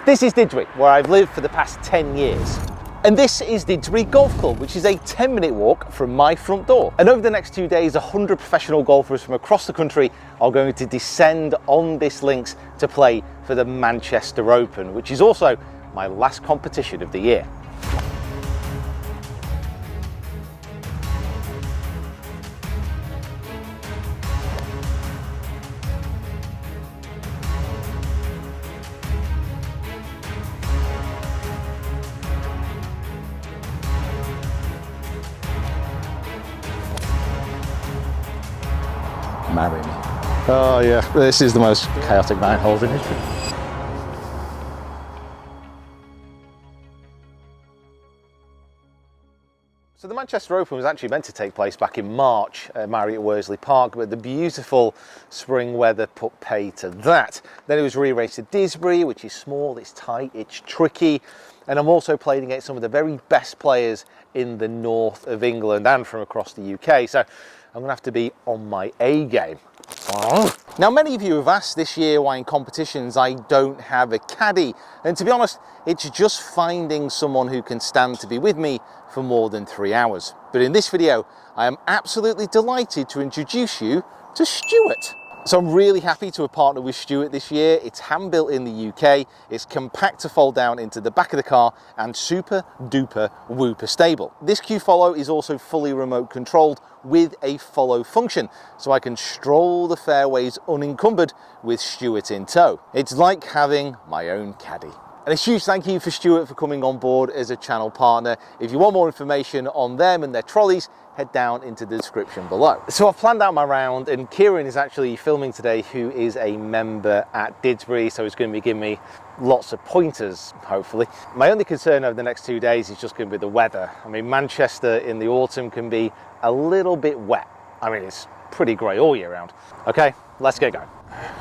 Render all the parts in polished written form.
This is Didsbury, where I've lived for the past 10 years. And this is Didsbury Golf Club, which is a 10-minute walk from my front door. And over the next 2 days, 100 professional golfers from across the country are going to descend on this links to play for the Manchester Open, which is also my last competition of the year. Marry me. Oh yeah, this is the most chaotic 9 holes in history. So the Manchester Open was actually meant to take place back in March at Marriott Worsley Park, but the beautiful spring weather put pay to that. Then it was rearranged to Didsbury, which is small, it's tight, it's tricky, and I'm also playing against some of the very best players in the north of England and from across the UK. So I'm going to have to be on my A game. Now, many of you have asked this year why in competitions I don't have a caddy. And to be honest, it's just finding someone who can stand to be with me for more than 3 hours. But in this video, I am absolutely delighted to introduce you to Stewart. So I'm really happy to have partnered with Stewart this year. It's hand-built in the UK, it's compact to fold down into the back of the car, and super duper whooper stable. This Q-Follow is also fully remote controlled with a follow function, so I can stroll the fairways unencumbered with Stewart in tow. It's like having my own caddy. And a huge thank you for Stewart for coming on board as a channel partner. If you want more information on them and their trolleys, head down into the description below. So I've planned out my round, and Kieran is actually filming today, who is a member at Didsbury, so he's going to be giving me lots of pointers, hopefully. My only concern over the next 2 days is just going to be the weather. I mean, Manchester in the autumn can be a little bit wet. I mean, it's pretty grey all year round. Okay, let's get going.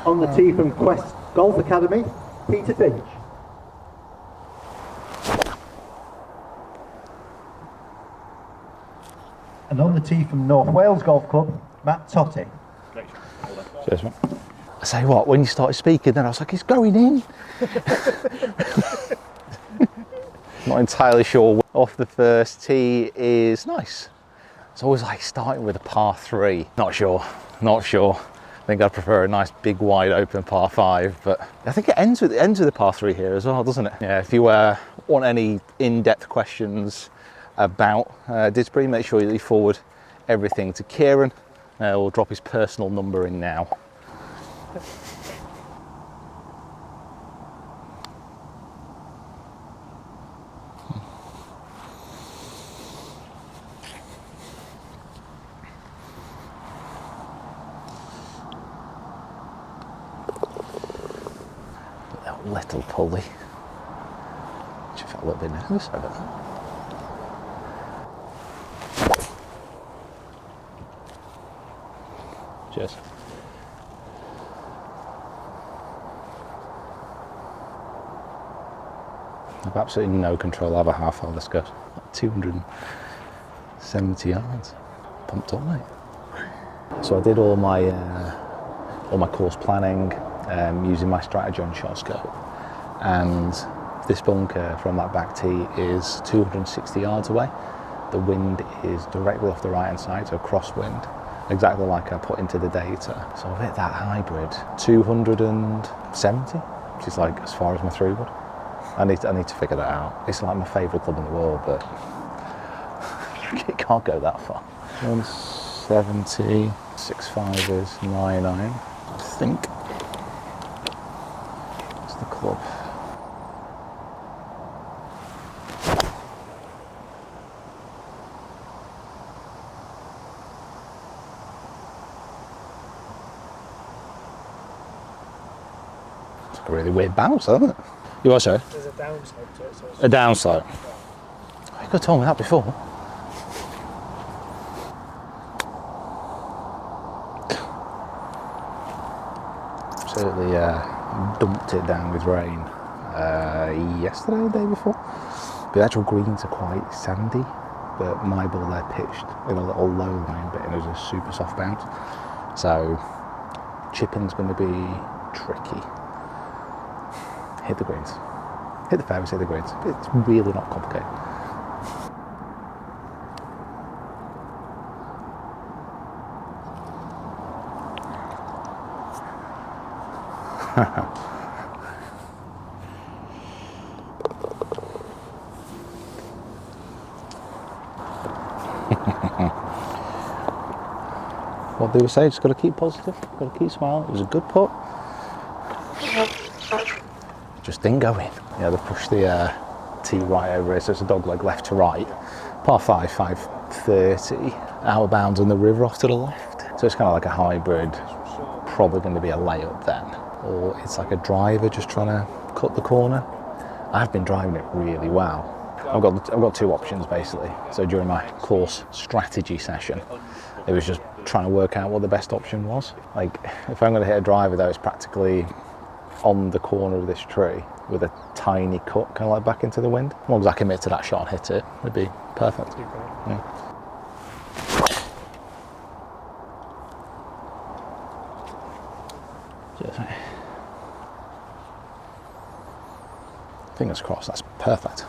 On the tee from Quest Golf Academy, Peter Finch. And on the tee from North Wales Golf Club, Matt Totti. Cheers, mate. I say what, when you started speaking then I was like, it's going in. Not entirely sure. Off the first tee is nice. It's always like starting with a par 3. Not sure. I think I'd prefer a nice big wide open par 5, but I think it ends with a par 3 here as well, doesn't it? Yeah, if you want any in-depth questions about Didsbury, make sure you forward everything to Kieran. We'll drop his personal number in now. That little pulley, which I felt a little bit nervous over. Cheers. I've absolutely no control over how far this goes. 270 yards. Pumped up, mate. So I did all my course planning using my strategy on shot scope, and this bunker from that back tee is 260 yards away. The wind is directly off the right hand side, so crosswind. Exactly like I put into the data. So I've hit that hybrid 270, which is like as far as my 3-wood. I need to figure that out. It's like my favourite club in the world, but it can't go that far. 170, 6-5ers, 9 iron, I think. That's the club. A really weird bounce, isn't it? You are, sorry? There's a downside to it. So a downside? You could have told me that before. Absolutely dumped it down with rain yesterday, the day before. But the actual greens are quite sandy, but my ball there pitched in a little low line bit and it was a super soft bounce. So chipping's going to be tricky. Hit the greens. hit the fairways, hit the greens. It's really not complicated. What they were saying, just got to keep positive, got to keep smiling. It was a good putt. Just didn't go in. Yeah, they pushed the tee right over here, so it's a dog leg left to right. Par 5, 530, out of bounds on the river off to the left. So it's kind of like a hybrid, probably going to be a layup then. Or it's like a driver just trying to cut the corner. I've been driving it really well. I've got two options basically. So during my course strategy session, it was just trying to work out what the best option was. Like, if I'm going to hit a driver though, it's practically on the corner of this tree with a tiny cut kind of like back into the wind. As long as I commit to that shot and hit it, it'd be perfect. Yeah. Cheers, mate. Fingers crossed, that's perfect.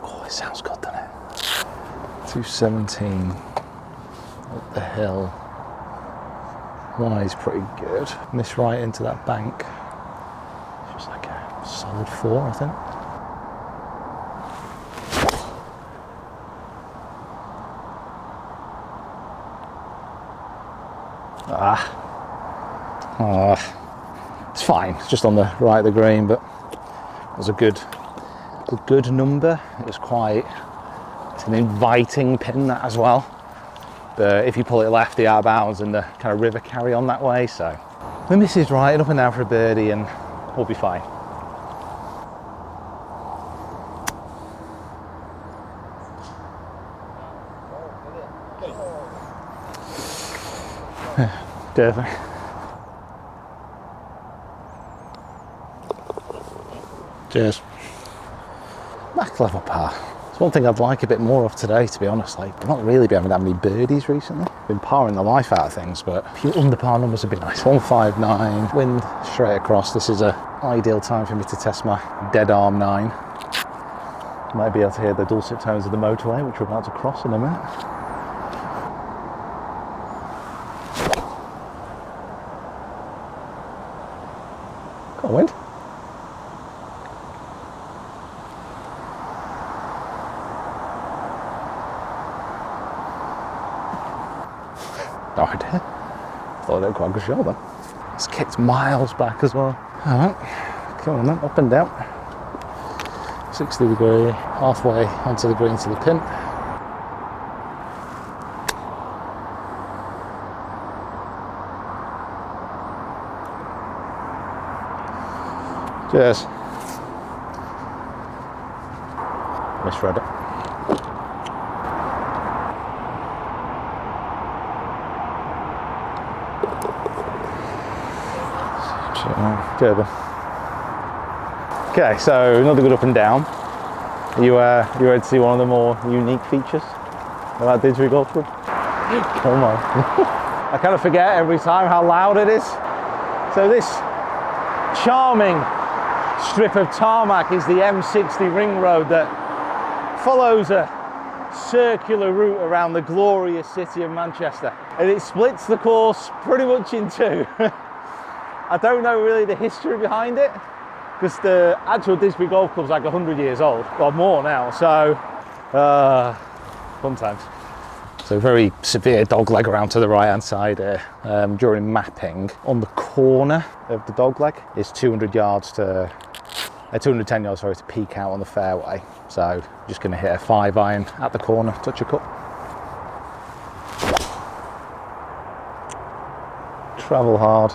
Oh, it sounds good, doesn't it? 217 up the hill. Lies pretty good. Miss right into that bank. It's just like a solid 4, I think. It's fine. It's just on the right of the green, but it was a good number. It was it's an inviting pin, that as well. But if you pull it left, the out of bounds and the kind of river carry on that way. So the miss is right, up and down for a birdie, and we'll be fine. Definitely. Cheers. Back level par. It's one thing I'd like a bit more of today, to be honest. Like, I've not really been having that many birdies recently. Been parring the life out of things, but a few under par numbers would be nice. 159, wind straight across. This is an ideal time for me to test my dead arm 9. Might be able to hear the dulcet tones of the motorway, which we're about to cross in a minute. Come on, wind. Oh, I did. Thought I did quite a good shot then. It's kicked miles back as well. Alright, come on then, up and down. 60 degree, halfway onto the green to the pin. Cheers. Misread it. Gerber. Okay, so another good up and down. You ready to see one of the more unique features about Stewart Golf Club? Come on. I kind of forget every time how loud it is. So this charming strip of tarmac is the M60 ring road that follows a circular route around the glorious city of Manchester, and it splits the course pretty much in two. I don't know really the history behind it, because the actual Stewart Golf Club's like 100 years old, or more now, so fun times. So very severe dog leg around to the right hand side here. During mapping, on the corner of the dog leg is 210 yards to peak out on the fairway. So just going to hit a 5-iron at the corner, touch a cup. Travel hard.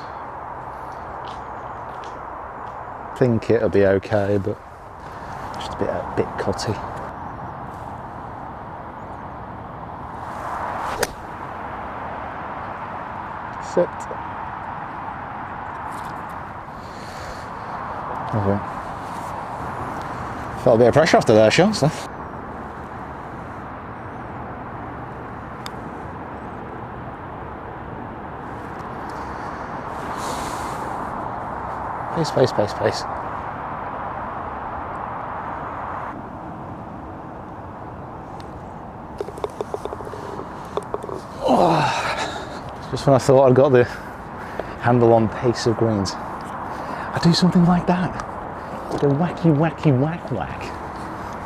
Think it'll be okay, but just a bit cutty. Sit. Okay. Felt a bit of pressure after their shots then. Pace. Just when I thought I'd got the handle on pace of greens, I do something like that. The wacky, wacky, whack, whack.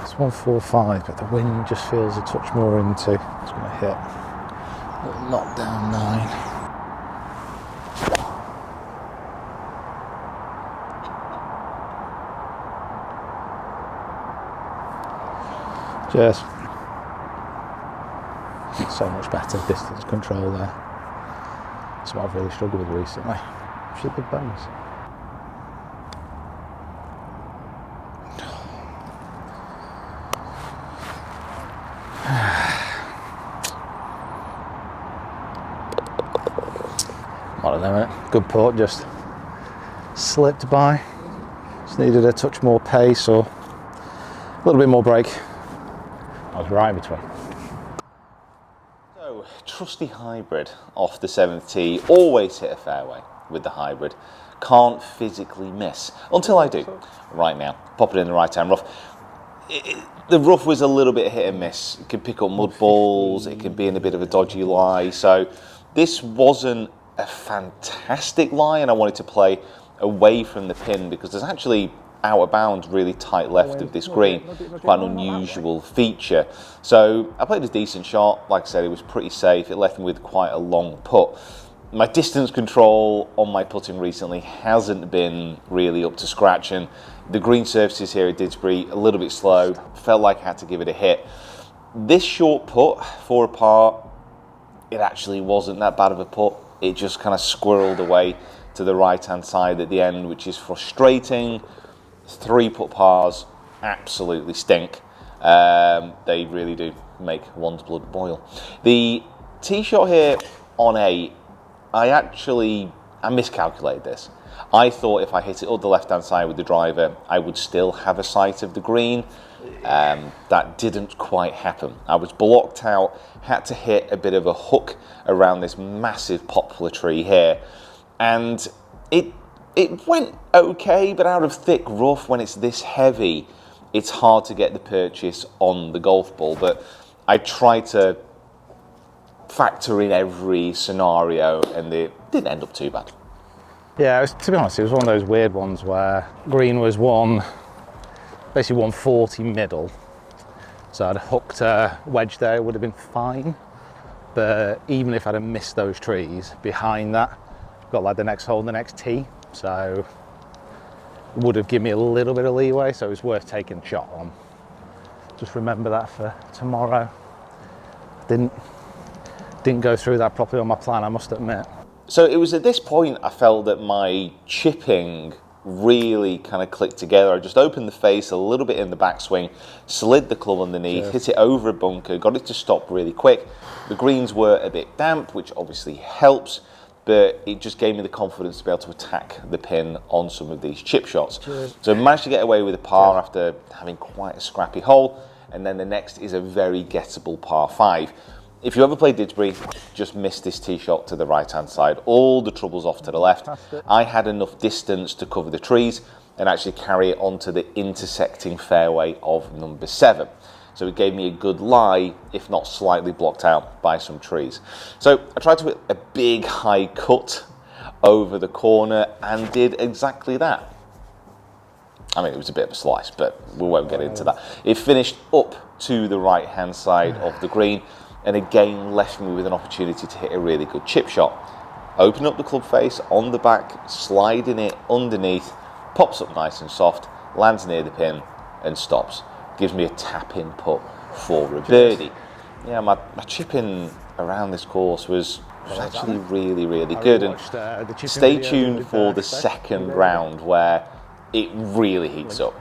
It's 145, but the wind just feels a touch more into. It's going to hit a little knockdown 9. Cheers. So much better distance control there. That's what I've really struggled with recently. Which is a big bonus. I don't know, innit? Good putt, just slipped by. Just needed a touch more pace or a little bit more break. I was right in between. So, trusty hybrid off the 7th tee. Always hit a fairway with the hybrid. Can't physically miss. Until I do. Right now. Pop it in the right hand rough. The rough was a little bit hit and miss. It could pick up mud balls. It could be in a bit of a dodgy lie. So, this wasn't a fantastic lie, and I wanted to play away from the pin because there's actually out of bounds really tight left of this green. Quite an unusual feature. So I played a decent shot. Like I said, it was pretty safe. It left me with quite a long putt. My distance control on my putting recently hasn't been really up to scratch, and the green surfaces here at Didsbury a little bit slow. Felt like I had to give it a hit. This short putt for a par, it actually wasn't that bad of a putt. It just kind of squirreled away to the right-hand side at the end, which is frustrating. 3 putt pars absolutely stink. They really do make one's blood boil. The tee shot here on 8, I miscalculated this. I thought if I hit it up the left-hand side with the driver, I would still have a sight of the green. That didn't quite happen. I was blocked out, had to hit a bit of a hook around this massive poplar tree here, and it went okay, but out of thick rough, when it's this heavy, it's hard to get the purchase on the golf ball. But I tried to factor in every scenario, and it didn't end up too bad. Yeah, to be honest, it was one of those weird ones where green was basically 140 middle. So I'd hooked a wedge there, it would have been fine. But even if I'd have missed those trees behind that, got like the next hole and the next tee. So it would have given me a little bit of leeway, so it was worth taking a shot on. Just remember that for tomorrow. Didn't go through that properly on my plan, I must admit. So it was at this point I felt that my chipping really kind of clicked together. I just opened the face a little bit in the backswing, slid the club underneath, hit it over a bunker, got it to stop really quick. The greens were a bit damp, which obviously helps, but it just gave me the confidence to be able to attack the pin on some of these chip shots. So I managed to get away with a par after having quite a scrappy hole, and then the next is a very gettable par 5. If you ever play Didsbury, just miss this tee shot to the right-hand side. All the trouble's off to the left. I had enough distance to cover the trees and actually carry it onto the intersecting fairway of number 7. So it gave me a good lie, if not slightly blocked out by some trees. So I tried to hit a big high cut over the corner and did exactly that. I mean, it was a bit of a slice, but we won't get into that. It finished up to the right-hand side of the green, and again left me with an opportunity to hit a really good chip shot. Open up the club face on the back, sliding it underneath, pops up nice and soft, lands near the pin and stops. Gives me a tap-in putt for a birdie. Yeah, my chipping around this course was actually really, really good. And stay tuned for the second round where it really heats up.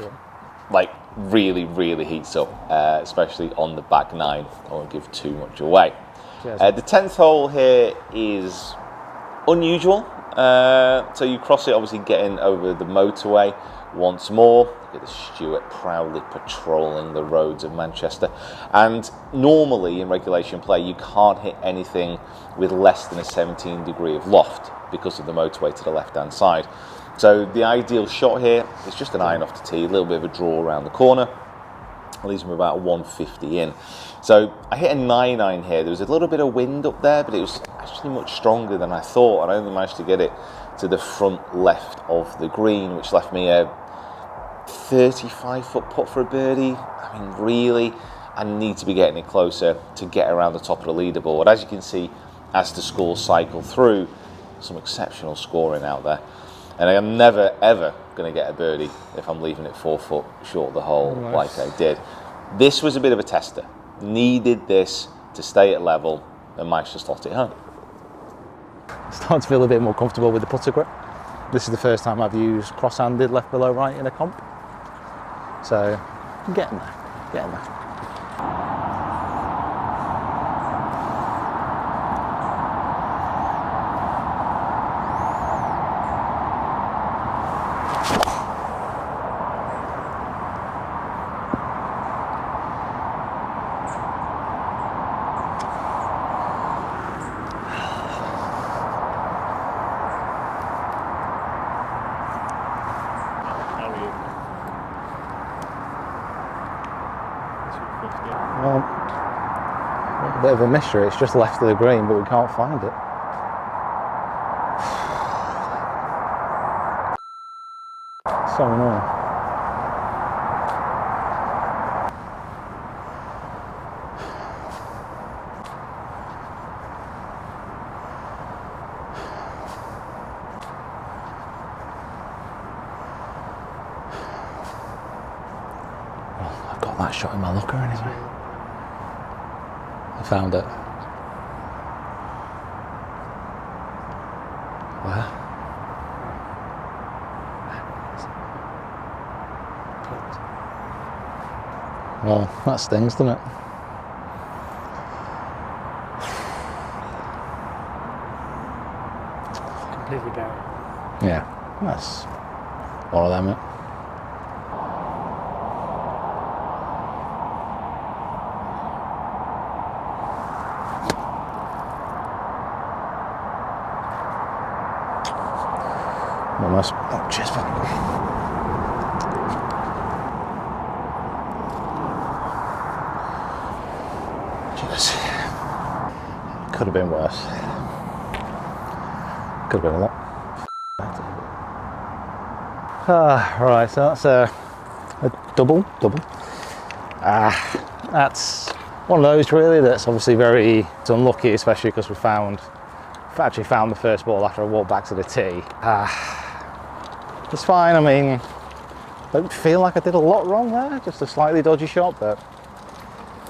Like, really, really heats up, especially on the back 9. I won't give too much away. The 10th hole here is unusual. So you cross it, obviously getting over the motorway once more. Look at the Stewart proudly patrolling the roads of Manchester. And normally in regulation play, you can't hit anything with less than a 17 degree of loft because of the motorway to the left-hand side. So the ideal shot here is just an iron off the tee, a little bit of a draw around the corner. leaves me about 150 in. So I hit a 9-iron here. There was a little bit of wind up there, but it was actually much stronger than I thought. And I only managed to get it to the front left of the green, which left me a 35-foot putt for a birdie. I mean, really, I need to be getting it closer to get around the top of the leaderboard. As you can see, as the scores cycle through, some exceptional scoring out there. And I'm never, ever going to get a birdie if I'm leaving it 4 foot short of the hole like I did. This was a bit of a tester. Needed this to stay at level and managed to slot it home. Starting to feel a bit more comfortable with the putter grip. This is the first time I've used cross-handed left below right in a comp. So, I'm getting there, getting there. Well, a bit of a mystery. It's just left of the green, but we can't find it. So annoying. Well, I've got that shot in my locker anyway. I found it. Where? Well, that stings, doesn't it? Completely buried. Yeah, that's one of them. It. Almost. Oh, cheers, buddy. Cheers. Could have been worse. Could have been a lot. Right, so that's a double. That's one of those really that's obviously very unlucky, especially because we actually found the first ball after I walked back to the tee. It's fine. I mean, I don't feel like I did a lot wrong there, just a slightly dodgy shot, but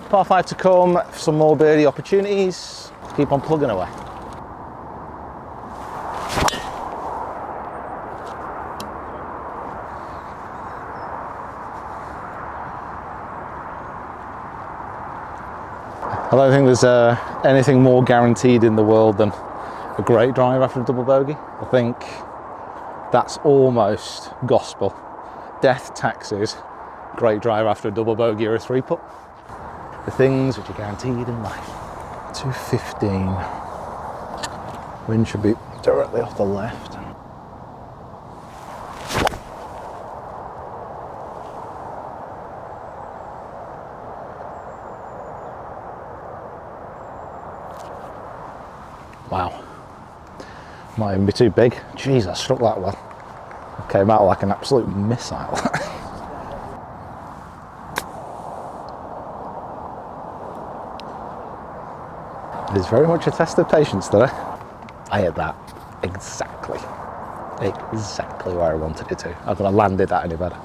par 5 to come, some more birdie opportunities, keep on plugging away. I don't think there's anything more guaranteed in the world than a great drive after a double bogey. I think that's almost gospel. Death taxes, great drive after a double bogey or a 3-putt. The things which are guaranteed in life. 215. Wind should be directly off the left. Wow. Might even be too big. Jeez, I struck that well. I came out like an absolute missile. It is very much a test of patience today. I hit that exactly where I wanted it to. I couldn't have landed that any better.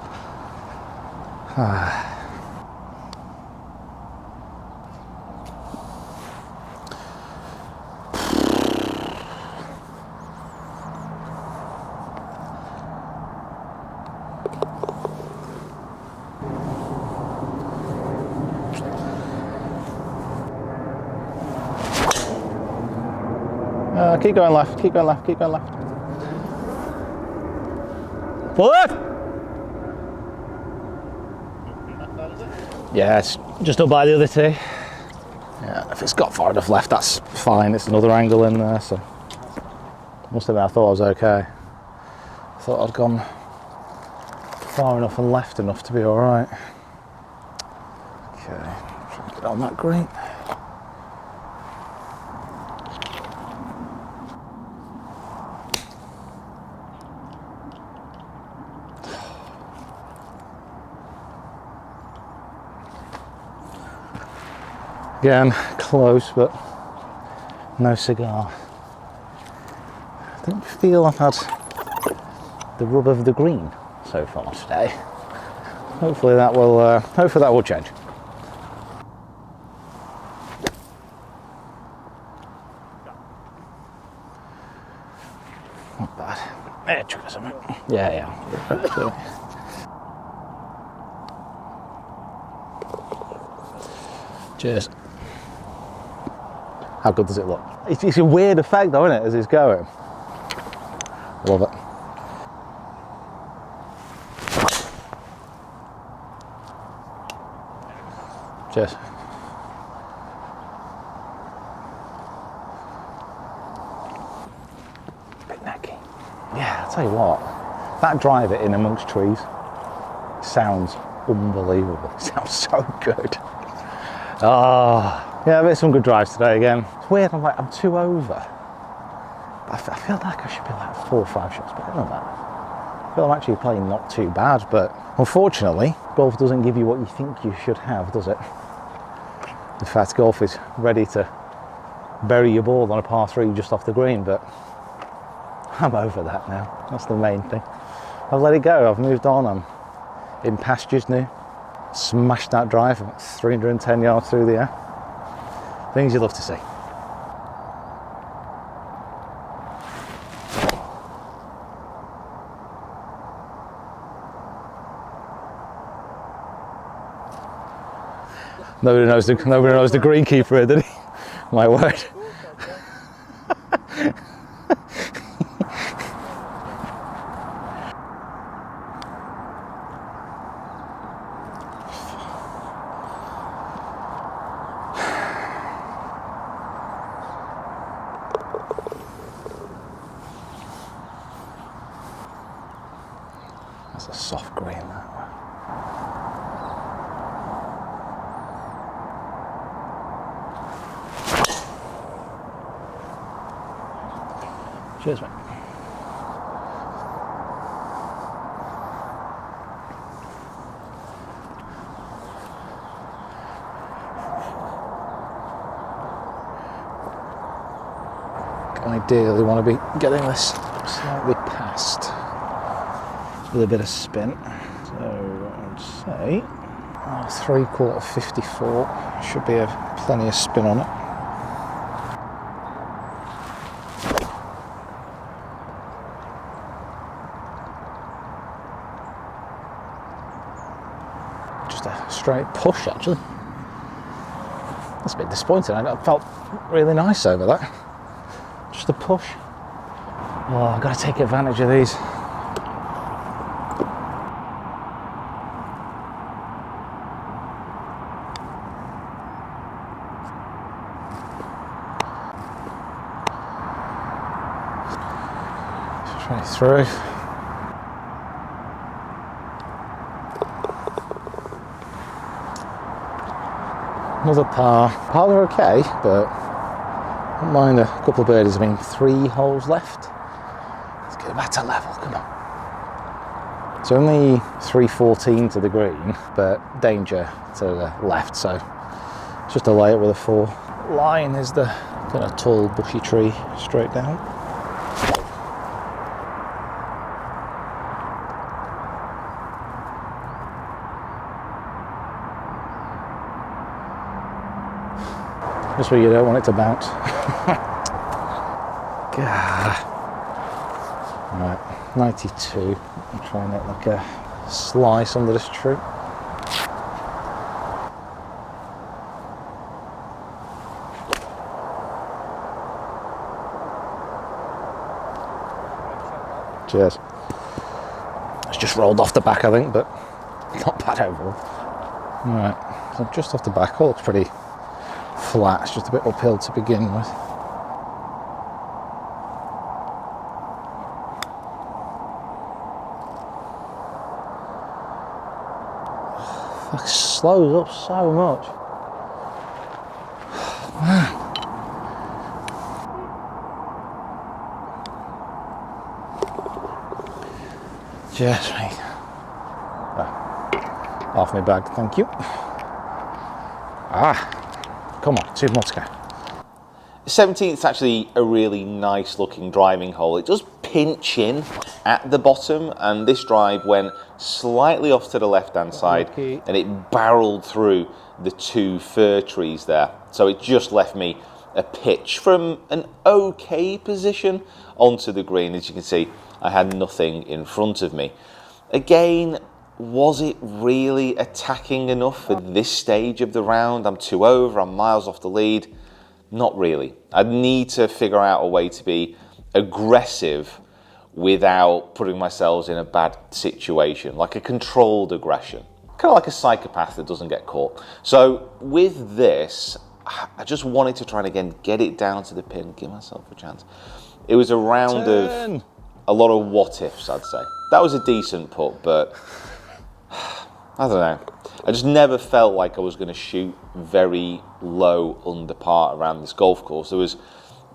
Keep going left, keep going left, keep going left. Pull left! Yeah, it's just up by the other tee. Yeah, if it's got far enough left, that's fine. It's another angle in there, so. Must admit, I thought I was okay. I thought I'd gone far enough and left enough to be alright. Okay, try and get on that green. Again, close, but no cigar. I don't feel I've had the rub of the green so far today. Hopefully that will change. Not bad. Yeah, chuck something. Yeah. Cheers. How good does it look? It's a weird effect though, isn't it, as it's going? Love it. Cheers. Bit necky. Yeah, I'll tell you what, that driver in amongst trees sounds unbelievable. It sounds so good. Oh, yeah, I've hit some good drives today again. It's weird, I'm 2 over. I feel like I should be like 4 or 5 shots better than that. I feel I'm actually playing not too bad, but unfortunately, golf doesn't give you what you think you should have, does it? In fact, golf is ready to bury your ball on a par 3 just off the green, but I'm over that now. That's the main thing. I've let it go, I've moved on, I'm in pastures now. Smashed that drive 310 yards through the air. Things you love to see. Nobody knows the greenkeeper here, did he? My word. That's a soft green, that one. Cheers, mate. Ideally want to be getting this slightly past with a bit of spin. So I'd say 3/4 54 should be plenty of spin on it. Just a straight push actually. That's a bit disappointing. I felt really nice over that. Just a push. Oh, I've got to take advantage of these. Straight through. Another par. Par are okay, but I don't mind a couple of birdies. I mean, 3 holes left. Let's get back to level, come on. It's only 314 to the green, but danger to the left, so just a lay it with a 4. Line is the kind of tall, bushy tree straight down. Just where you don't want it to bounce. Right, 92. I'm trying it like a slice under this tree. Cheers. It's just rolled off the back, I think, but not bad overall. Right, so just off the back, all looks pretty flat. It's just a bit uphill to begin with. Fuck, slows up so much. Man. Cheers, mate. Half my bag, thank you. Come on, 2 more to go. 17th is actually a really nice looking driving hole. It does pinch in at the bottom, and this drive went slightly off to the left hand side and it barreled through the 2 fir trees there. So it just left me a pitch from an okay position onto the green. As you can see, I had nothing in front of me. Again, was it really attacking enough for this stage of the round? I'm 2 over, I'm miles off the lead. Not really. I'd need to figure out a way to be aggressive without putting myself in a bad situation, like a controlled aggression. Kind of like a psychopath that doesn't get caught. So with this, I just wanted to try and again get it down to the pin, give myself a chance. It was a round of a lot of what ifs, I'd say. That was a decent putt, but I don't know. I just never felt like I was going to shoot very low under par around this golf course. There was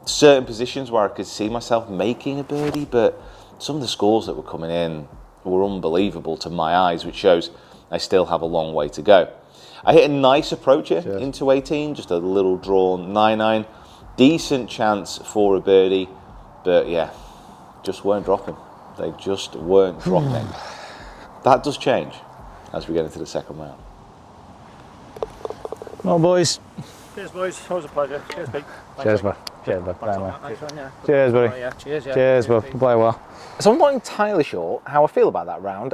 certain positions where I could see myself making a birdie, but some of the scores that were coming in were unbelievable to my eyes, which shows I still have a long way to go. I hit a nice approacher into 18, just a little drawn 9-9. Decent chance for a birdie, but yeah, just weren't dropping. They just weren't dropping. That does change as we get into the second round. Well, boys. Cheers, boys. Always a pleasure. Cheers, Pete. Cheers, bud. Cheers, bud. Play well. Nice one, yeah. Cheers, buddy. Oh, yeah. Cheers, yeah. Cheers, bud. Play well. So I'm not entirely sure how I feel about that round.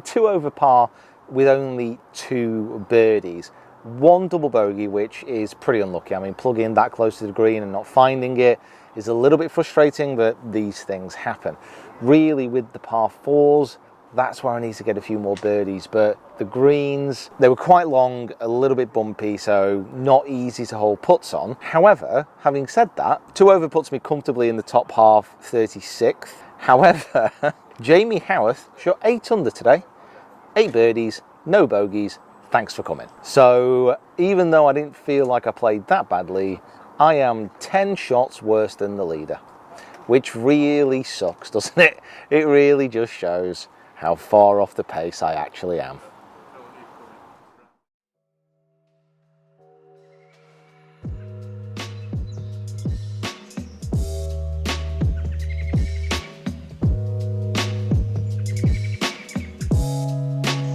2 over par with only 2 birdies. 1 double bogey, which is pretty unlucky. I mean, plugging that close to the green and not finding it is a little bit frustrating, but these things happen. Really, with the par 4s, that's where I need to get a few more birdies, but the greens, they were quite long, a little bit bumpy, so not easy to hold putts on. However, having said that, 2 over puts me comfortably in the top half, 36th. However, Jamie Howarth shot 8 under today, 8 birdies, no bogeys. Thanks for coming. So even though I didn't feel like I played that badly, I am 10 shots worse than the leader, which really sucks, doesn't it? It really just shows how far off the pace I actually am.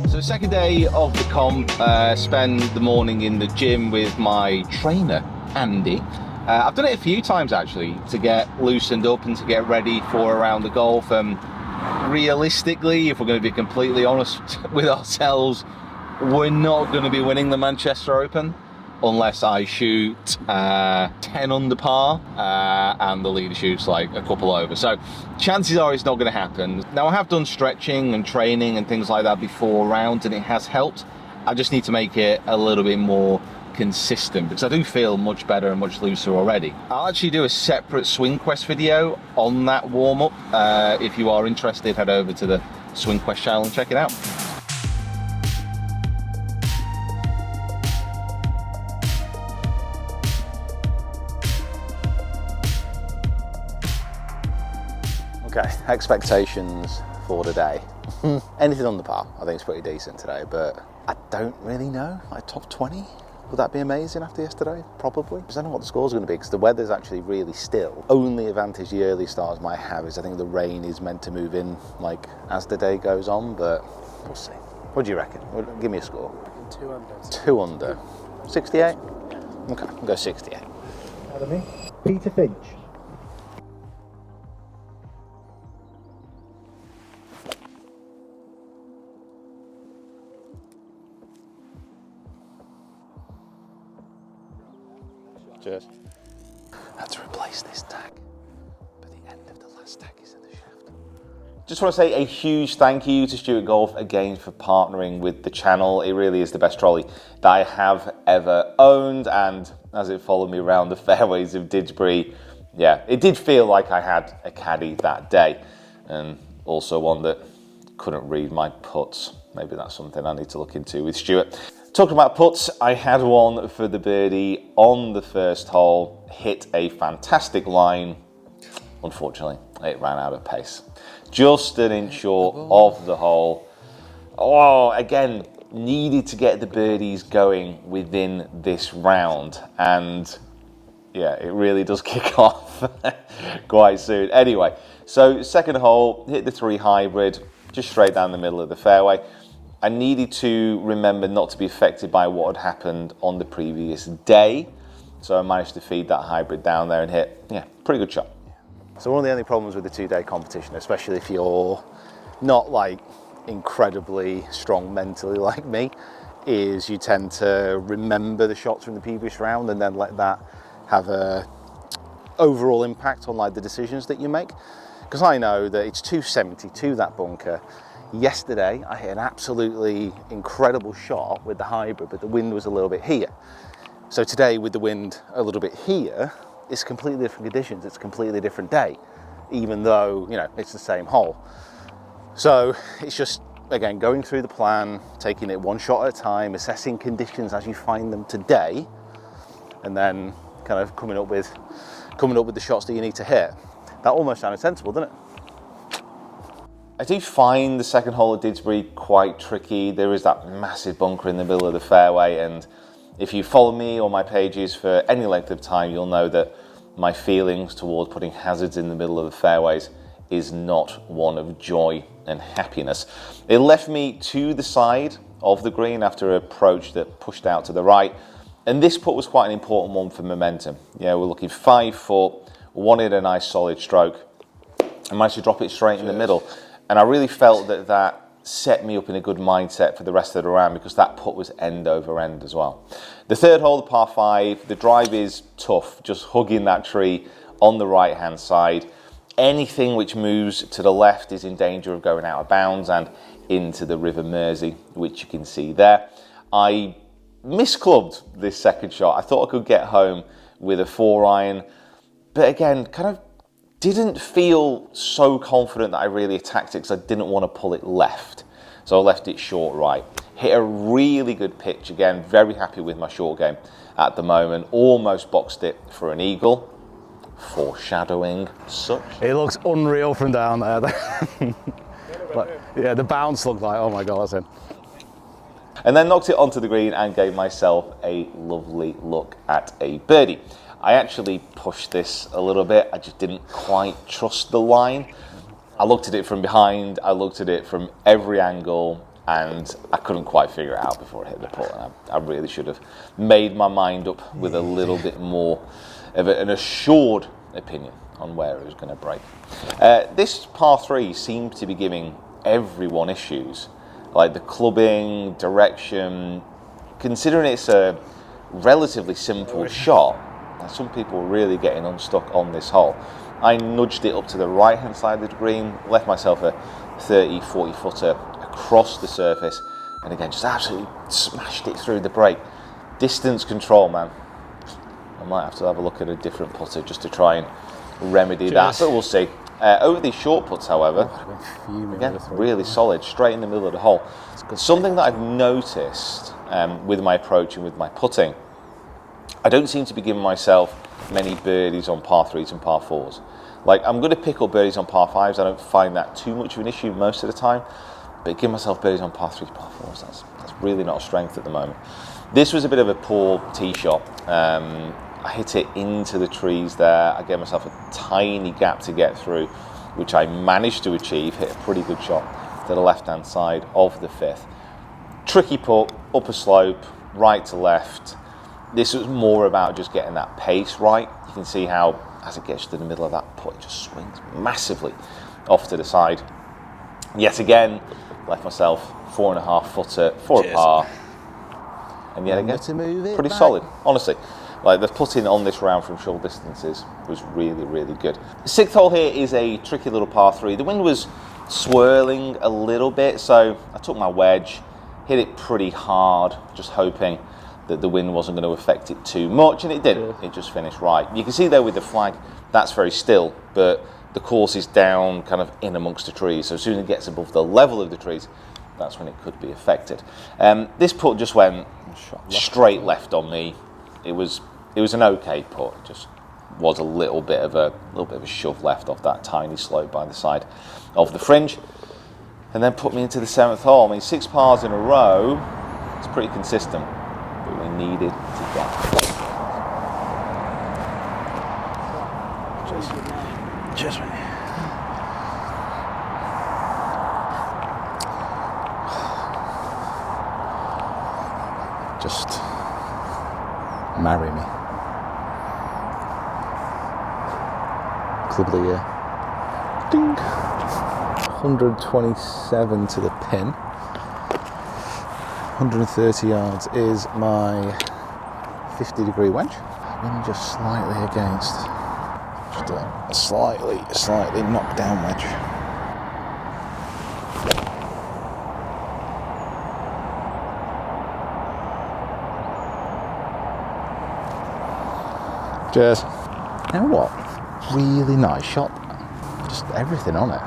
So second day of the comp, spend the morning in the gym with my trainer, Andy. I've done it a few times actually to get loosened up and to get ready for a round of golf. Realistically, if we're going to be completely honest with ourselves, we're not going to be winning the Manchester Open unless I shoot 10 under par and the leader shoots like a couple over. So chances are it's not going to happen. Now I have done stretching and training and things like that before rounds and it has helped. I just need to make it a little bit more consistent because I do feel much better and much looser already. I'll actually do a separate Swing Quest video on that warm-up. If you are interested, head over to the Swing Quest channel and check it out. Okay, expectations for today. Anything on the par, I think it's pretty decent today, but I don't really know, like top 20? Would that be amazing after yesterday? Probably. Because I don't know what the score's going to be because the weather's actually really still. Only advantage the early starters might have is I think the rain is meant to move in like as the day goes on, but we'll see. What do you reckon? Give me a score. 2 under. 2 under. 68? Okay, I'll go 68. Academy. Peter Finch. Cheers. I had to replace this tag, but the end of the last tag is in the shaft. Just want to say a huge thank you to Stewart Golf again for partnering with the channel. It really is the best trolley that I have ever owned, and as it followed me around the fairways of Didsbury, yeah, it did feel like I had a caddy that day, and also one that couldn't read my putts. maybe that's something I need to look into with Stewart. Talking about putts, I had one for the birdie on the first hole, hit a fantastic line. Unfortunately, it ran out of pace. Just an inch short of the hole. Oh, again, needed to get the birdies going within this round. And yeah, it really does kick off quite soon. Anyway, so second hole, hit the 3 hybrid, just straight down the middle of the fairway. I needed to remember not to be affected by what had happened on the previous day. So I managed to feed that hybrid down there and hit, yeah, pretty good shot. So one of the only problems with the 2-day competition, especially if you're not like incredibly strong mentally like me, is you tend to remember the shots from the previous round and then let that have a overall impact on like the decisions that you make. Because I know that it's 270 to that bunker. Yesterday I hit an absolutely incredible shot with the hybrid, but the wind was a little bit here. So today with the wind a little bit here, it's completely different conditions, it's a completely different day, even though, you know, it's the same hole. So it's just, again, going through the plan, taking it one shot at a time, assessing conditions as you find them today, and then kind of coming up with the shots that you need to hit. That almost sounded sensible, doesn't it? I do find the second hole at Didsbury quite tricky. There is that massive bunker in the middle of the fairway, and if you follow me or my pages for any length of time, you'll know that my feelings towards putting hazards in the middle of the fairways is not one of joy and happiness. It left me to the side of the green after an approach that pushed out to the right, and this putt was quite an important one for momentum. Yeah, we're looking 5 foot, wanted a nice solid stroke, and managed to drop it straight in the middle. And I really felt that that set me up in a good mindset for the rest of the round, because that putt was end over end as well. The third hole, the par 5, the drive is tough, just hugging that tree on the right hand side. Anything which moves to the left is in danger of going out of bounds and into the River Mersey, which you can see there. I misclubbed this second shot. I thought I could get home with a 4-iron, but again, kind of didn't feel so confident that I really attacked it because I didn't want to pull it left. So I left it short right. Hit a really good pitch. Again, very happy with my short game at the moment. Almost boxed it for an eagle. Foreshadowing such. It looks unreal from down there. But, yeah, the bounce looked like, oh my God, that's in. And then knocked it onto the green and gave myself a lovely look at a birdie. I actually pushed this a little bit. I just didn't quite trust the line. I looked at it from behind, I looked at it from every angle, and I couldn't quite figure it out before it hit the putt. And I really should have made my mind up with a little bit more of an assured opinion on where it was going to break. This par 3 seemed to be giving everyone issues, like the clubbing, direction. Considering it's a relatively simple shot, some people were really getting unstuck on this hole. I nudged it up to the right hand side of the green, left myself a 30-40 footer across the surface, and again just absolutely smashed it through the break. Distance control, man. I might have to have a look at a different putter just to try and remedy that, but we'll see. Over these short putts, however, again, really solid, straight in the middle of the hole. Something that I've noticed with my approach and with my putting, I don't seem to be giving myself many birdies on par 3s and par 4s. Like, I'm going to pick up birdies on par 5s. I don't find that too much of an issue most of the time. But give myself birdies on par 3s, par 4s, that's really not a strength at the moment. This was a bit of a poor tee shot. I hit it into the trees there. I gave myself a tiny gap to get through, which I managed to achieve. Hit a pretty good shot to the left-hand side of the 5th. Tricky putt, up a slope, right to left. This was more about just getting that pace right. You can see how, as it gets to the middle of that putt, it just swings massively off to the side. Yet again, left myself 4.5 footer for a par. And yet again, pretty solid, honestly. Like, the putting on this round from short distances was really, really good. The 6th hole here is a tricky little par 3. The wind was swirling a little bit, so I took my wedge, hit it pretty hard, just hoping that the wind wasn't going to affect it too much, and it didn't. It just finished right. You can see there with the flag, that's very still, but the course is down kind of in amongst the trees, so as soon as it gets above the level of the trees, that's when it could be affected. This putt just went straight left on me. It was an okay putt. It just was a little bit of a shove left off that tiny slope by the side of the fringe, and then put me into the 7th hole. I mean, 6 pars in a row. It's pretty consistent, but we needed to get. Cheers, mate. Just marry me. Club of the year. Ding. 127 to the pin. 130 yards is my 50-degree wedge. Wind just slightly against. Just a slightly knocked down wedge. Cheers. You know what? Really nice shot. Just everything on it.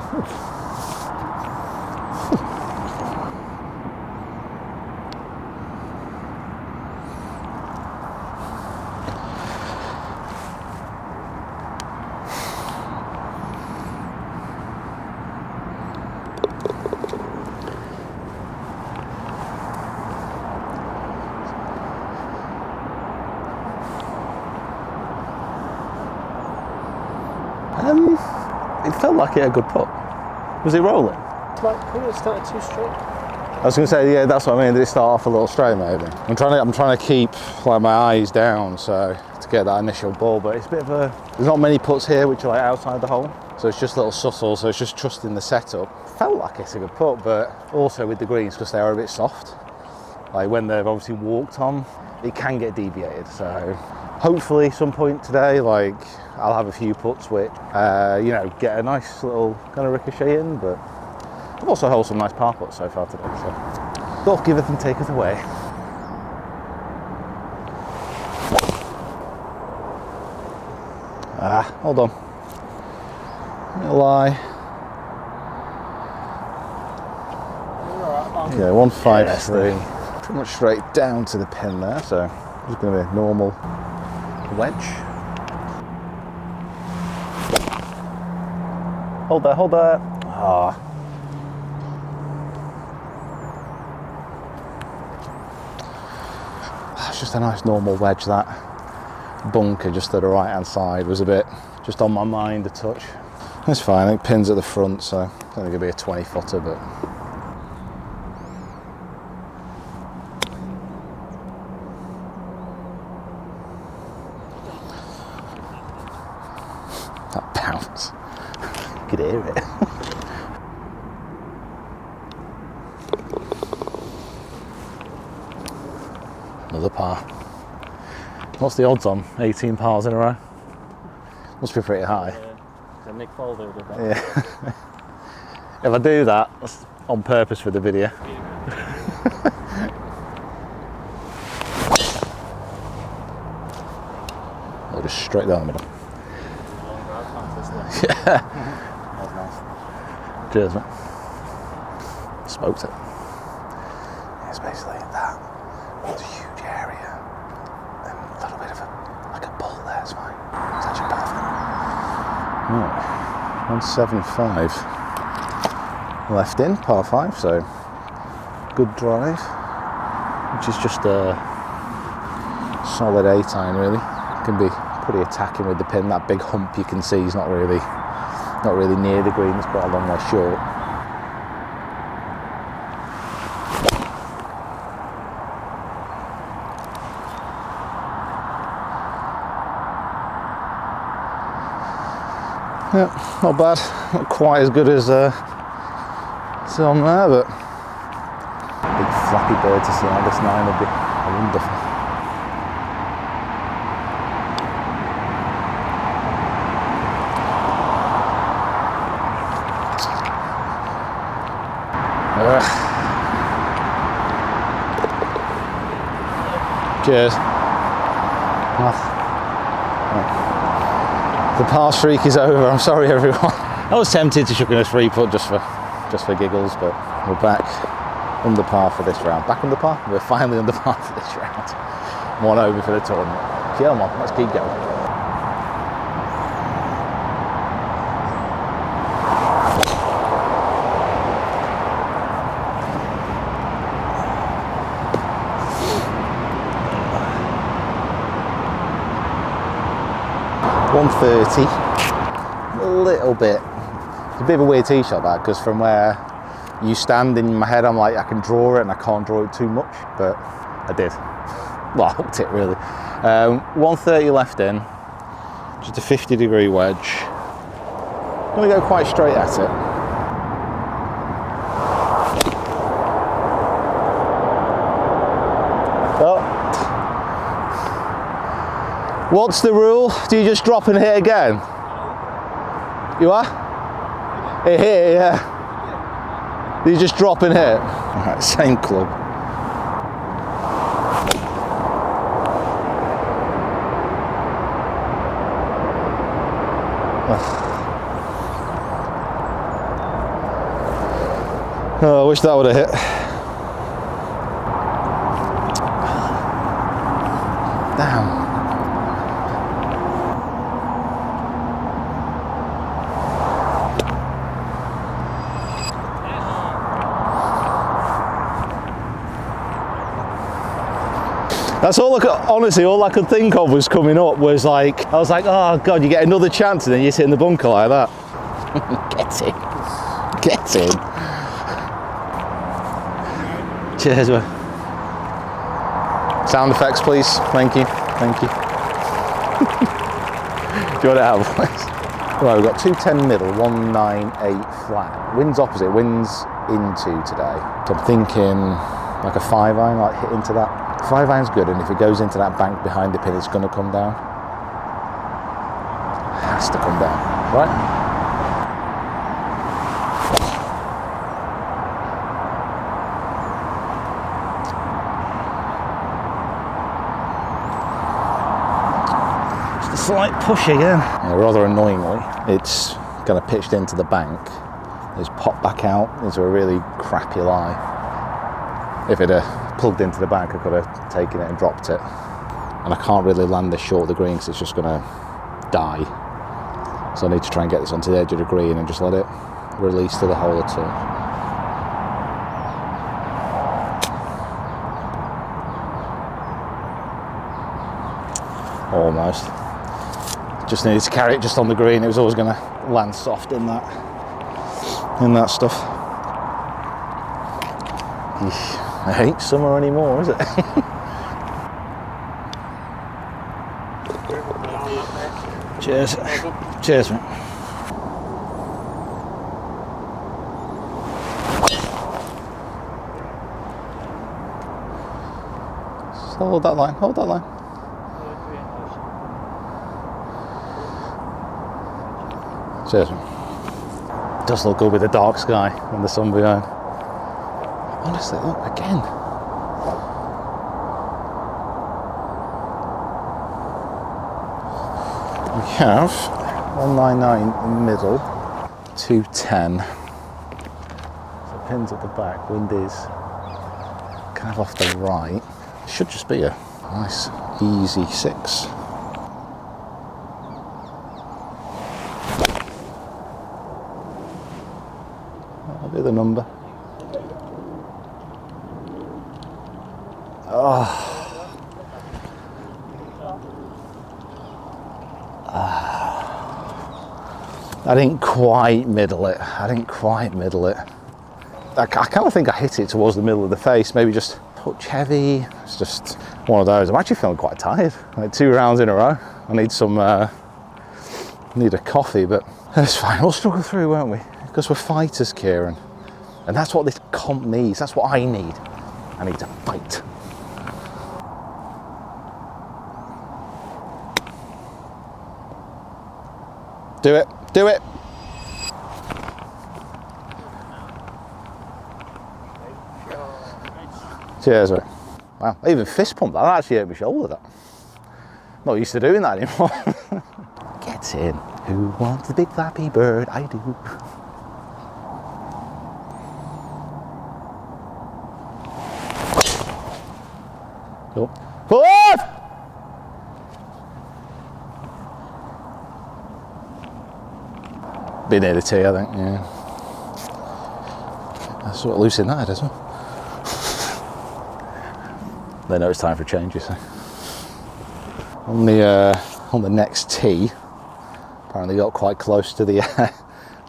It felt like it had a good putt. Was it rolling? It started too straight. I was going to say, yeah, that's what I mean. Did it start off a little straight, maybe? I'm trying to keep like my eyes down, so to get that initial ball. But it's a bit of a. There's not many putts here which are like outside the hole, so it's just little subtle. So it's just trusting the setup. Felt like it's a good putt, but also with the greens because they are a bit soft. Like when they've obviously walked on, it can get deviated. So hopefully, some point today, like I'll have a few putts which you know, get a nice little kind of ricochet in, but. I've also held some nice par putts so far today, so golf giveth and taketh away. Hold on. Let me lie. Yeah, 153. Pretty much straight down to the pin there, so just going to be a normal wedge. Hold there, hold there. Just a nice normal wedge. That bunker just to the right hand side was a bit just on my mind a touch. That's fine, I think pin's at the front, so it's only going to be a 20 footer, but that bounce, you could hear it. Another par. What's the odds on 18 pars in a row? Must be pretty high. Yeah, Nick Faldo did that. Yeah. If I do that, that's on purpose for the video. Oh, just straight down the middle. Yeah. That was nice. Cheers, mate. Smoked it. It's basically that. It's a huge area and a little bit of like a bull there, it's fine. It's actually perfect. Right, 175 left in, par 5, so good drive, which is just a solid 8-iron really. Can be pretty attacking with the pin. That big hump you can see is not really near the green, it's quite a long way short. Yeah, not bad. Not quite as good as it's on there, but big flappy bird to see on this 9 would be wonderful. Cheers. The par streak is over. I'm sorry, everyone. I was tempted to chuck in a 3 putt just for giggles, but we're back under par for this round. Back under par? We're finally under par for this round. 1 over for the tournament. Come on, let's keep going. .130, a little bit. It's a bit of a weird tee shot that, because from where you stand in my head, I'm like, I can draw it and I can't draw it too much, but I did. Well, I hooked it really. 130 left in, just a 50-degree wedge. I'm gonna go quite straight at it. Oh. What's the rule? Do you just drop and hit again? You are? Hit, yeah. You just drop and hit. All right, same club. Oh, I wish that would have hit. Damn. That's all I could, honestly, all I could think of was coming up was like, I was like, oh God, you get another chance and then you sit in the bunker like that. Get in. Get in. Cheers, man. Sound effects, please. Thank you. Thank you. Do you want to have, please? Right, we've got 210 middle, 198 flat. Wind's opposite, wind's into today. So I'm thinking like a 5-iron, like hit into that. 5-iron's good, and if it goes into that bank behind the pin, it's going to come down. It has to come down, right? Slight push again. Yeah, rather annoyingly, it's kind of pitched into the bank. It's popped back out into a really crappy lie. If it had plugged into the bank, I could have taken it and dropped it. And I can't really land this short of the green because it's just going to die. So I need to try and get this onto the edge of the green and just let it release to the hole or two. Almost. Just needed to carry it just on the green. It was always going to land soft in that stuff. Eesh, I hate summer anymore, is it? Cheers. Cheers, mate. Just hold that line. Hold that line. Cheers. Does look good with the dark sky and the sun behind. Honestly, look again. We have 199 in the middle, 210. So pins at the back, wind is kind of off the right. It should just be a nice, easy 6. The number. Oh. I didn't quite middle it. I kind of think I hit it towards the middle of the face, maybe just a touch heavy. It's just one of those. I'm actually feeling quite tired. Like 2 rounds in a row. I need some, need a coffee, but that's fine. We'll struggle through, won't we? Because we're fighters, Kieran. And that's what this comp needs. That's what I need. I need to fight. Do it. Do it. Cheers, mate. Wow, I even fist pumped that. That actually hurt my shoulder, that. Not used to doing that anymore. Get in. Who wants the big flappy bird? I do. Cool. Pull off! Be near the tee, I think, yeah. That's sort of loose in that head as well. They know it's time for a change, you see. On the next tee, apparently got quite close to the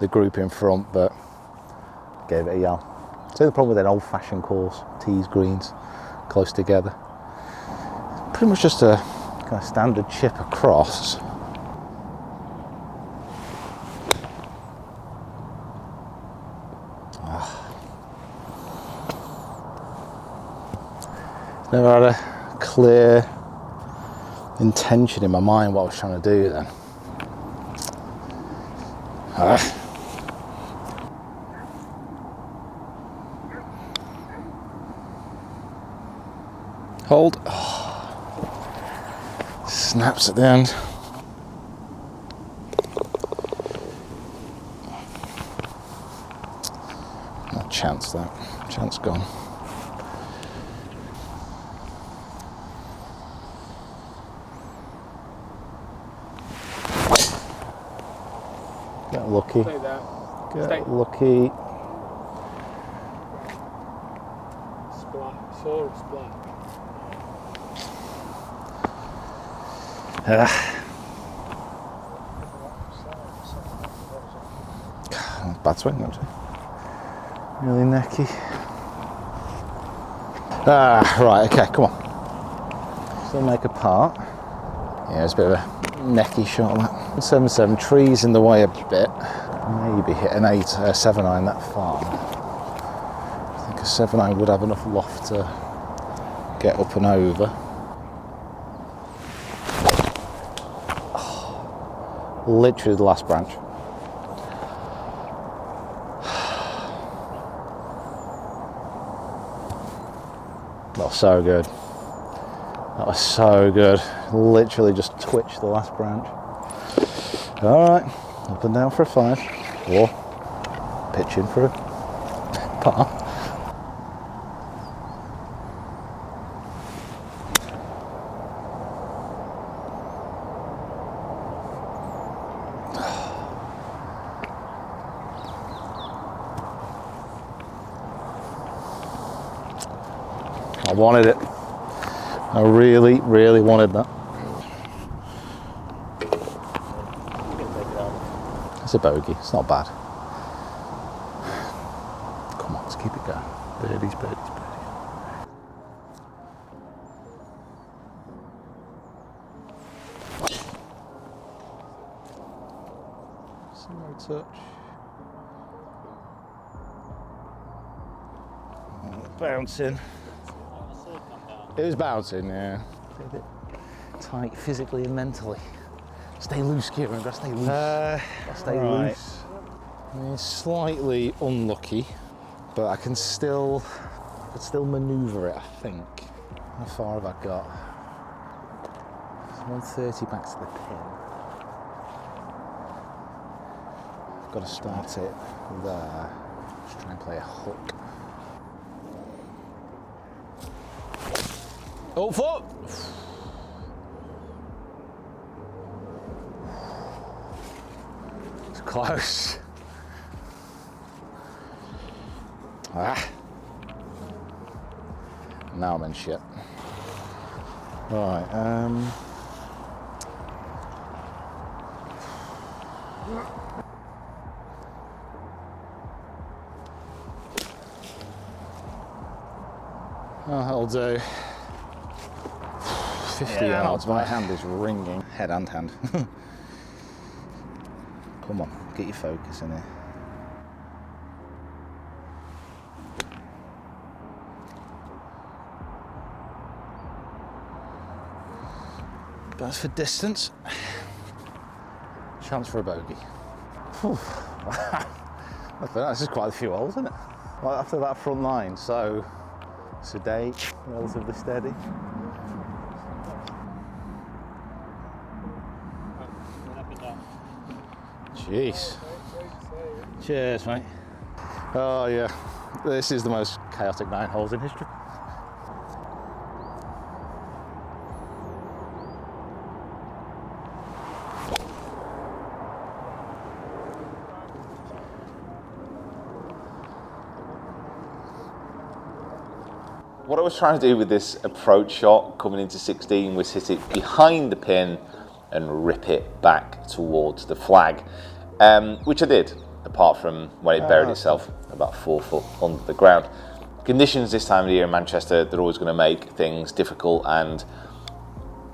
the group in front, but gave it a yell. So the problem with an old-fashioned course, tees, greens, close together. Pretty much just a kind of standard chip across. Never had a clear intention in my mind what I was trying to do then. Hold. Oh. Snaps at the end. No chance that. Chance gone. Get lucky. Stay there. Get Stay. lucky. Splat. Saw a splat. Bad swing, actually. Really necky. Right, okay, come on. Still make a part. Yeah, it's a bit of a necky shot, that. 7-7, trees in the way a bit. Maybe hit an 7-iron that far. I think a 7-iron would have enough loft to get up and over. Oh, literally the last branch. That was so good. That was so good. Literally just twitched the last branch. All right, up and down for a 5, or pitch in for a par. I wanted it. I really, really wanted that. It's a bogey, it's not bad. Come on, let's keep it going. Birdies, birdies, birdies. Slow touch. Bouncing. It was bouncing, yeah. A bit tight physically and mentally. Stay loose, Kieran. Gotta stay loose. Stay loose. I mean, slightly unlucky, but I can still manoeuvre it, I think. How far have I got? It's 130 back to the pin. I've got to start it there. Just try and play a hook. Oh, foot! It's close. Now I'm in shit. Right, that'll do. 50 yards, my hand is ringing. Head and hand. Come on, get your focus in here. That's for distance. Chance for a bogey. This is quite a few holes, isn't it? Well, after that front line, so sedate, relatively steady. Jeez. Cheers, mate. Oh yeah, this is the most chaotic 9 holes in history. What I was trying to do with this approach shot coming into 16 was hit it behind the pin and rip it back towards the flag, which I did, apart from when it buried itself about 4 foot under the ground. Conditions this time of year in Manchester, they're always going to make things difficult and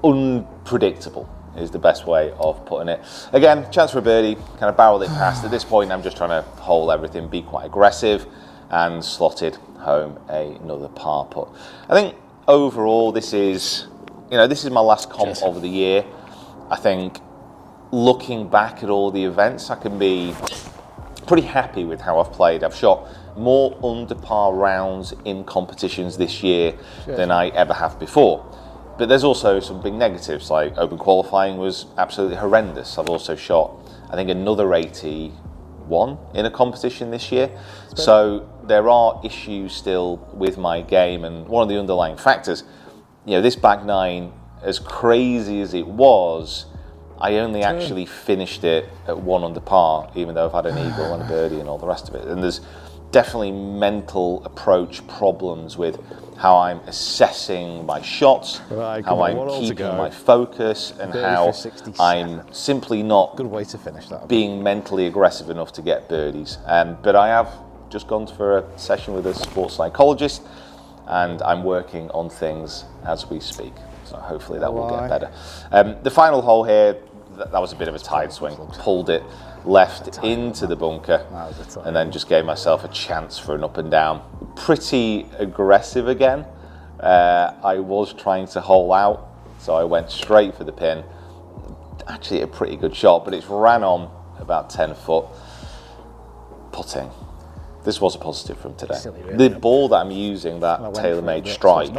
unpredictable is the best way of putting it. Again, chance for a birdie, kind of barrel it past. At this point, I'm just trying to hold everything, be quite aggressive, and slotted home another par putt. I think overall, this is my last comp of the year. I think looking back at all the events, I can be pretty happy with how I've played. I've shot more under par rounds in competitions this year than I ever have before. But there's also some big negatives, like open qualifying was absolutely horrendous. I've also shot, I think, another 81 in a competition this year. So there are issues still with my game, and one of the underlying factors, this back nine, as crazy as it was, I only actually finished it at 1 under par, even though I've had an eagle and a birdie and all the rest of it. And there's definitely mental approach problems with how I'm assessing my shots, how I'm keeping my focus, and how I'm simply not good way to finish that. Being mentally aggressive enough to get birdies. But I have just gone for a session with a sports psychologist, and I'm working on things as we speak. So hopefully that will get better. The final hole here, that was a bit of a tide swing. Pulled it left into the bunker, and then just gave myself a chance for an up and down. Pretty aggressive again. I was trying to hole out, so I went straight for the pin. Actually a pretty good shot, but it's ran on about 10 foot. Putting. This was a positive from today. The ball that I'm using, that TaylorMade Strike,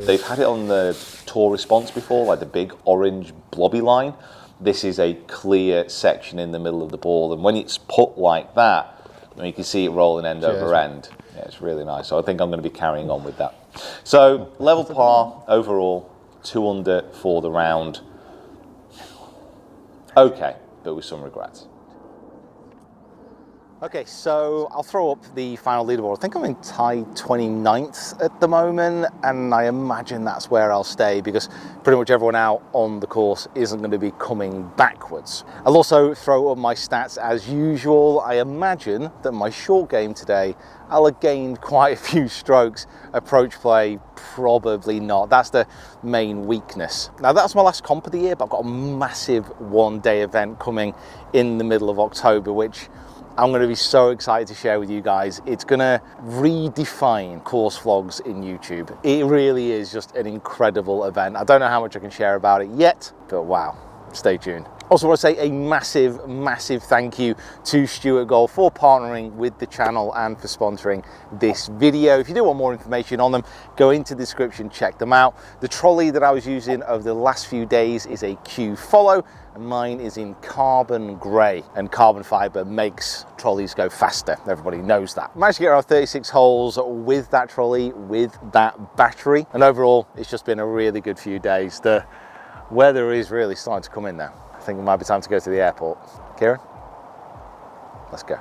they've had it on the Tour Response before, like the big orange blobby line. This is a clear section in the middle of the ball, and when it's put like that, you can see it rolling end over end. Yeah, it's really nice. So I think I'm going to be carrying on with that. So level par overall, 2 under for the round. Okay, but with some regrets. Okay, so I'll throw up the final leaderboard. I think I'm in tied 29th at the moment, and I imagine that's where I'll stay because pretty much everyone out on the course isn't going to be coming backwards. I'll also throw up my stats as usual. I imagine that my short game today, I'll have gained quite a few strokes. Approach play, probably not. That's the main weakness. Now that's my last comp of the year, but I've got a massive one-day event coming in the middle of October, which I'm going to be so excited to share with you guys. It's going to redefine course vlogs in YouTube. It really is just an incredible event. I don't know how much I can share about it yet, but wow, stay tuned. Also want to say a massive thank you to Stewart Golf for partnering with the channel and for sponsoring this video. If you do want more information on them, go into the description, check them out. The trolley that I was using over the last few days is a Q Follow, and mine is in carbon grey, and carbon fiber makes trolleys go faster. Everybody knows that. Managed to get around 36 holes with that trolley, with that battery, and overall it's just been a really good few days. The weather is really starting to come in now. I think it might be time to go to the airport. Kieran, let's go.